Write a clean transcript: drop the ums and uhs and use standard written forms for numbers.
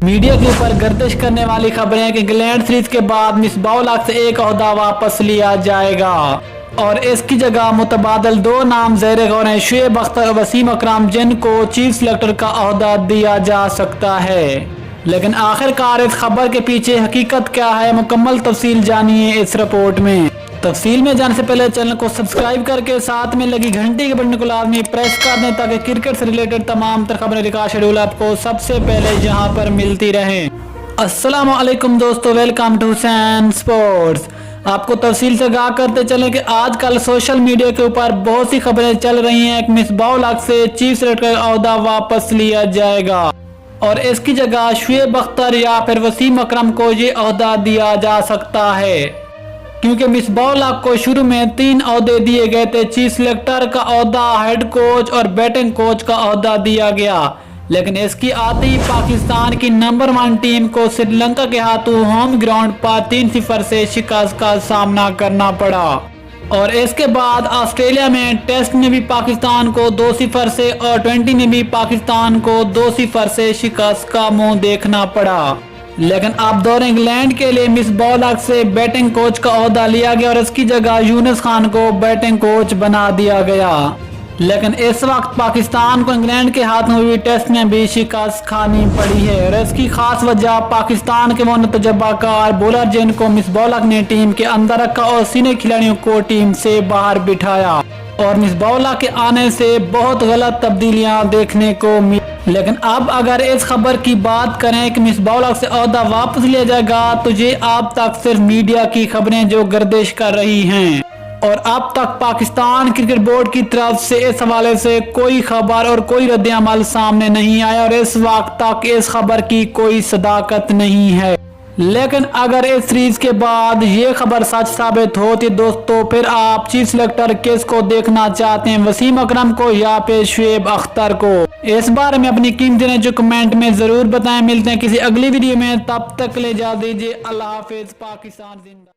Media کے اوپر گردش کرنے والی خبریں ہیں کہ انگلینڈ سیریز کے بعد مصباح الحق سے ایک عہدہ واپس لیا جائے گا اور اس کی جگہ متبادل 2 نام زیر غور ہیں، شعیب اختر اور وسیم اکرم، جن کو چیف سلیکٹر کا عہدہ دیا جا سکتا ہے۔ لیکن آخرکار اس خبر کے پیچھے حقیقت کیا ہے، مکمل تفصیل جانیے اس رپورٹ میں۔ تفصیل میں جانے سے پہلے چینل کو سبسکرائب کر کے ساتھ میں لگی گھنٹی کے بٹن کو لازمی پریس کر دیں تاکہ کرکٹ سے ریلیٹڈ تمام تر خبریں کا شیڈول آپ کو سب سے پہلے یہاں پر ملتی رہیں۔ السلام علیکم دوستو، ویلکم ٹو حسین سپورٹس۔ آپ کو تفصیل سے آگاہ کرتے چلیں کہ آج کل سوشل میڈیا کے اوپر بہت سی خبریں چل رہی ہیں کہ مصباح الحق سے چیف سلیکٹر کا عہدہ واپس لیا جائے گا اور اس کی جگہ شعیب اختر یا پھر وسیم اکرم کو یہ عہدہ دیا جا سکتا ہے، کیونکہ مصباح الحق کو شروع میں 3 عہدے دیے گئے تھے۔ چیف سلیکٹر کا عہدہ، ہیڈ کوچ اور بیٹنگ کوچ کا عہدہ دیا گیا، لیکن اس کی آتے ہی پاکستان کی نمبر 1 ٹیم کو سری لنکا کے ہاتھوں ہوم گراؤنڈ پر 3-0 سے شکست کا سامنا کرنا پڑا اور اس کے بعد آسٹریلیا میں ٹیسٹ میں بھی پاکستان کو 2-0 سے اور 20 میں بھی پاکستان کو 2-0 سے شکست کا منہ دیکھنا پڑا۔ لیکن اب دور انگلینڈ کے لیے مصباح الحق سے بیٹنگ کوچ کا عہدہ لیا گیا اور اس کی جگہ یونس خان کو بیٹنگ کوچ بنا دیا گیا، لیکن اس وقت پاکستان کو انگلینڈ کے ہاتھوں ہوئی ٹیسٹ میں بھی شکست کھانی پڑی ہے اور اس کی خاص وجہ پاکستان کے وہ تجربہ کار بولر جن کو مصباح الحق نے ٹیم کے اندر رکھا اور سینئر کھلاڑیوں کو ٹیم سے باہر بٹھایا اور مصباح الحق کے آنے سے بہت غلط تبدیلیاں دیکھنے کو ملی۔ لیکن اب اگر اس خبر کی بات کریں کہ مصباح الحق سے عہدہ واپس لیا جائے گا تو یہ اب تک صرف میڈیا کی خبریں جو گردش کر رہی ہیں اور اب تک پاکستان کرکٹ بورڈ کی طرف سے اس حوالے سے کوئی خبر اور کوئی رد عمل سامنے نہیں آیا اور اس وقت تک اس خبر کی کوئی صداقت نہیں ہے۔ لیکن اگر اس سیریز کے بعد یہ خبر سچ ثابت ہوتی دوستو، پھر آپ چیف سلیکٹر کس کو دیکھنا چاہتے ہیں، وسیم اکرم کو یا پھر شعیب اختر کو؟ اس بارے میں اپنی قیمتی رائے جو کمنٹ میں ضرور بتائیں۔ ملتے ہیں کسی اگلی ویڈیو میں، تب تک لے جا دیجیے، اللہ حافظ، پاکستان زندہ۔